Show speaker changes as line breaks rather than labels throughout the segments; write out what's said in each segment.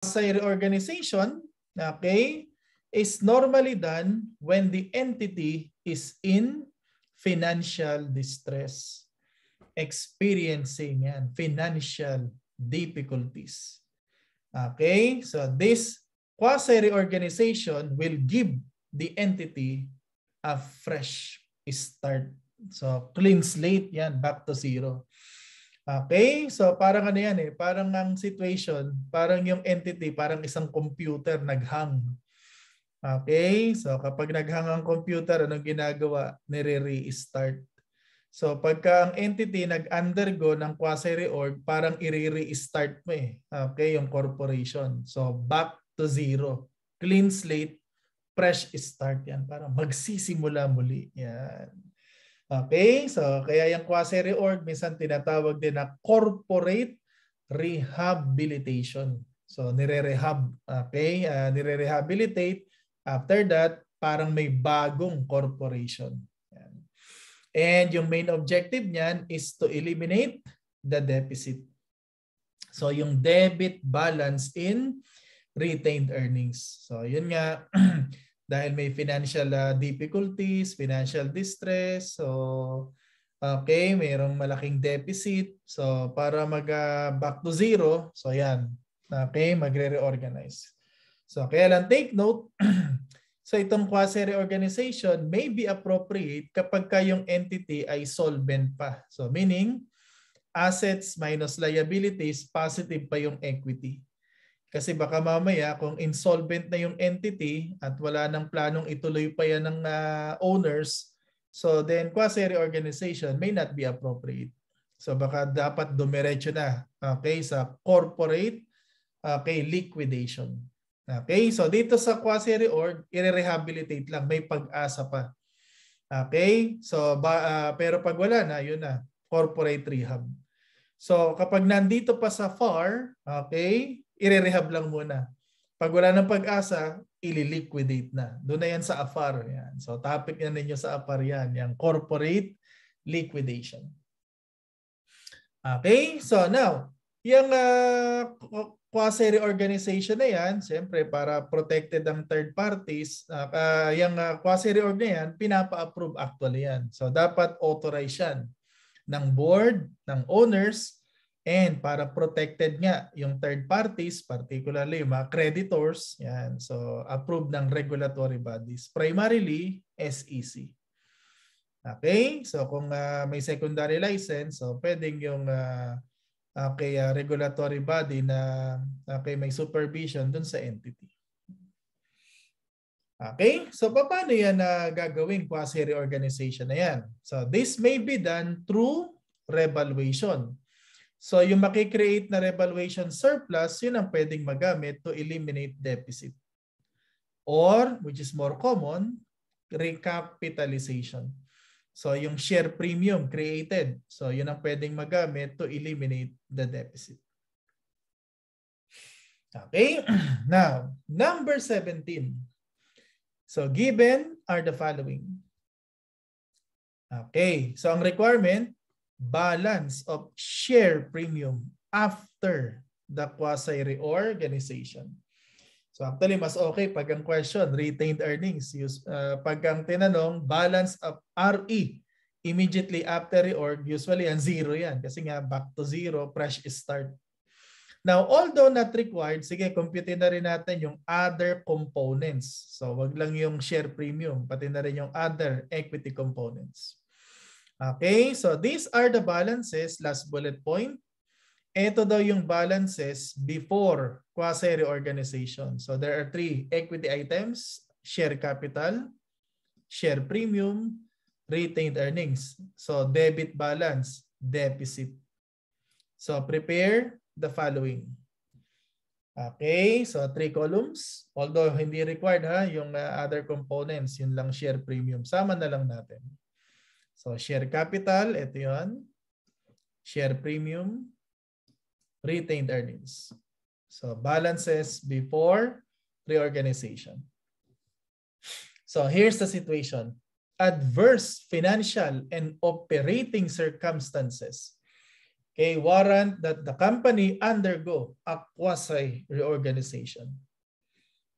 quasi reorganization, okay, is normally done when the entity is in financial distress, experiencing financial difficulties. Okay, so this quasi reorganization will give the entity a fresh start. So clean slate yan, back to zero. Okay, so parang ano yan parang ang situation, parang yung entity, parang isang computer naghang. Okay, so kapag naghang ang computer, anong ginagawa? Nire-restart. So pagka ang entity nag-undergo ng quasi-reorg, parang i-restart mo okay, yung corporation. So back to zero. Clean slate, fresh start yan. Parang magsisimula muli. Yan. Okay, so kaya yung quasi-reorg minsan tinatawag din na corporate rehabilitation. So nire-rehab, okay, nire-rehabilitate. After that, parang may bagong corporation. Yan. And yung main objective niyan is to eliminate the deficit. So yung debit balance in retained earnings. So yun nga, dahil may financial difficulties, financial distress, so okay, mayroong malaking deficit. So para mag back to zero, so yan, okay, magre-reorganize. So kaya lang take note, so itong quasi-reorganization may be appropriate kapag yung entity ay solvent pa. So meaning, assets minus liabilities, positive pa yung equity. Kasi baka mamaya kung insolvent na yung entity at wala nang planong ituloy pa yan ng owners, so then quasi-reorganization may not be appropriate. So baka dapat dumiretso na, okay, sa corporate, okay, liquidation. Okay, so dito sa quasi-reorg, i-rehabilitate lang, may pag-asa pa. Okay, so pero pag wala na, yun na, corporate rehab. So kapag nandito pa sa FAR, okay, i-rehab lang muna. Pag wala ng pag-asa, ili-liquidate na. Doon na yan sa AFAR. Yan. So topic na ninyo sa AFAR yan, yung corporate liquidation. Okay, so now, yung quasi-reorganization na yan, siyempre para protected ang third parties, yung quasi-reorg na yan, pinapa-approve actually yan. So dapat authorize yan ng board, ng owners, and para protected nga yung third parties, particularly yung mga creditors, yan. So approved ng regulatory bodies, primarily SEC. Okay, so kung may secondary license, so pwedeng yung regulatory body na may supervision dun sa entity. Okay, so paano yan gagawin quasi-reorganization na yan? So this may be done through revaluation. So yung makikreate na revaluation surplus, yun ang pwedeng magamit to eliminate deficit. Or, which is more common, recapitalization. So yung share premium created, so yun ang pwedeng magamit to eliminate the deficit. Okay, now, number 17. So given are the following. Okay, so ang requirement, balance of share premium after the quasi-reorganization. So actually, mas okay pag ang question, retained earnings. Pag ang tinanong, balance of RE immediately after reorg, usually yan, zero yan. Kasi nga, back to zero, fresh start. Now, although not required, sige, computein na rin natin yung other components. So wag lang yung share premium, pati na rin yung other equity components. Okay, so these are the balances, last bullet point. Ito daw yung balances before quasi-reorganization. So there are 3 equity items: share capital, share premium, retained earnings. So debit balance, deficit. So prepare the following. Okay, so 3 columns. Although hindi required yung other components, yun lang share premium. Sama na lang natin. So share capital, ito yun. Share premium, retained earnings. So balances before reorganization. So here's the situation. Adverse financial and operating circumstances Okay, warrant that the company undergo a quasi-reorganization.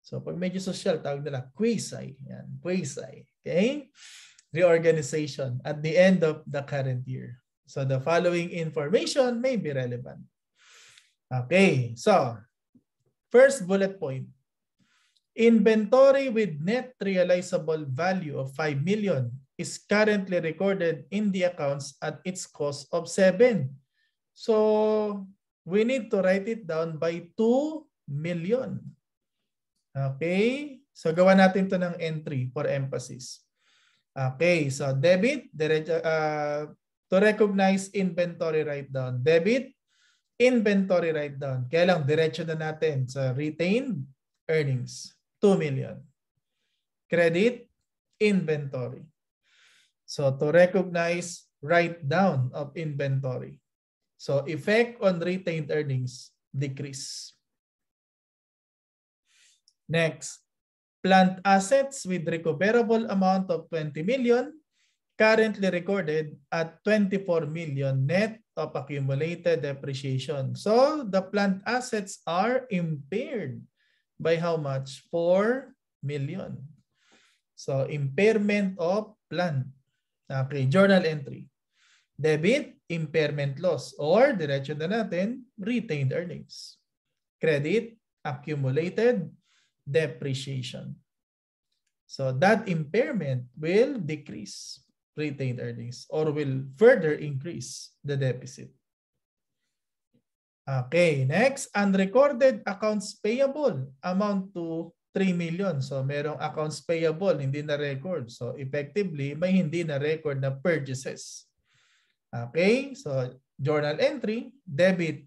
So pag medyo social, tawag nila quasi. Yan, quasi. Okay? Reorganization at the end of the current year. So the following information may be relevant. Okay, so first bullet point. Inventory with net realizable value of 5 million is currently recorded in the accounts at its cost of 7. So we need to write it down by 2 million. Okay, so gawa natin to ng entry for emphasis. Okay, so debit, to recognize inventory write down. Debit, inventory write down. Kaya lang, diretso na natin sa retained earnings. 2 million. Credit, inventory. So to recognize write down of inventory. So effect on retained earnings, decrease. Next, plant assets with recoverable amount of 20 million currently recorded at 24 million net of accumulated depreciation. So the plant assets are impaired by how much? 4 million. So impairment of plant. Okay, journal entry. Debit, impairment loss, or diretso na natin, retained earnings. Credit, accumulated depreciation. So that impairment will decrease retained earnings or will further increase the deficit. Okay, next, unrecorded accounts payable amount to 3 million. So merong accounts payable hindi na record. So effectively, may hindi na record na purchases. Okay, so journal entry, debit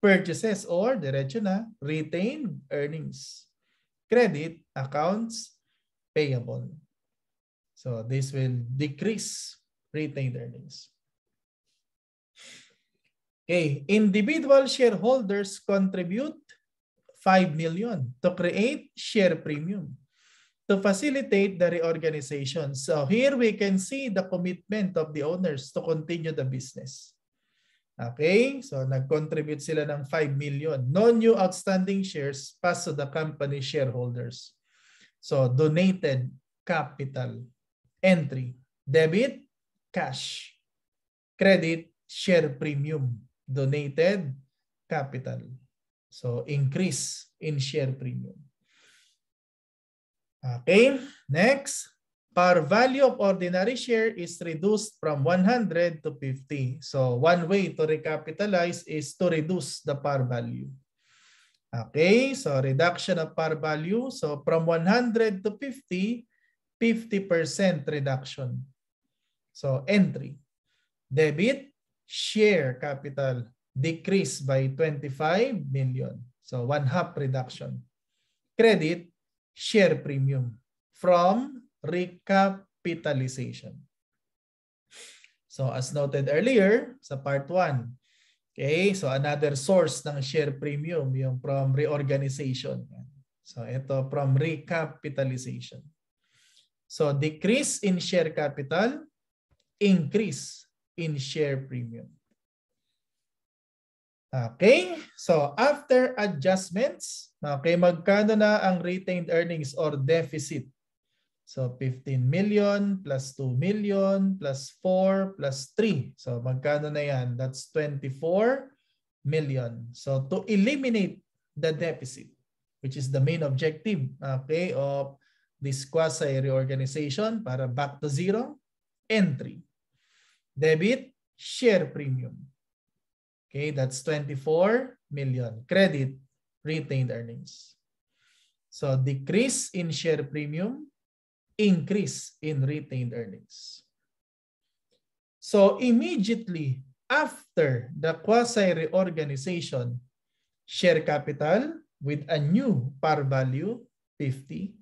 purchases or diretso na retained earnings. Credit accounts payable. So this will decrease retained earnings. Okay, individual shareholders contribute 5 million to create share premium to facilitate the reorganization. So here we can see the commitment of the owners to continue the business. Okay, so nag-contribute sila ng 5 million. No new outstanding shares pass to the company shareholders. So donated capital entry. Debit, cash. Credit, share premium. Donated capital. So increase in share premium. Okay, next. Par value of ordinary share is reduced from 100 to 50. So one way to recapitalize is to reduce the par value. Okay, so reduction of par value. So from 100 to 50, 50% reduction. So entry. Debit, share capital decreased by 25 million. So 1/2 reduction. Credit, share premium from recapitalization. So as noted earlier sa part 1, okay, so another source ng share premium yung from reorganization. So ito from recapitalization. So decrease in share capital, increase in share premium. Okay, so after adjustments, okay, magkano na ang retained earnings or deficit? So 15 million plus 2 million plus 4 plus 3. So magkano na yan? That's 24 million. So to eliminate the deficit, which is the main objective, okay, of this quasi-reorganization para back to zero, entry. Debit, share premium. Okay, that's 24 million. Credit, retained earnings. So decrease in share premium, increase in retained earnings. So immediately after the quasi-reorganization, share capital with a new par value, 50.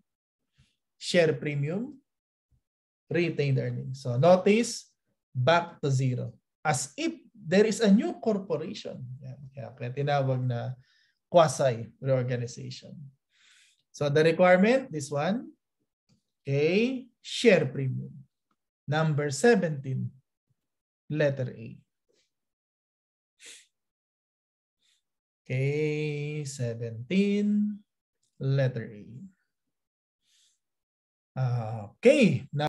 Share premium, retained earnings. So notice, back to zero. As if there is a new corporation. Yan. Kaya tinawag na quasi-reorganization. So the requirement, this one, okay, share premium. Number 17, letter A. Okay, 17, letter A. Okay.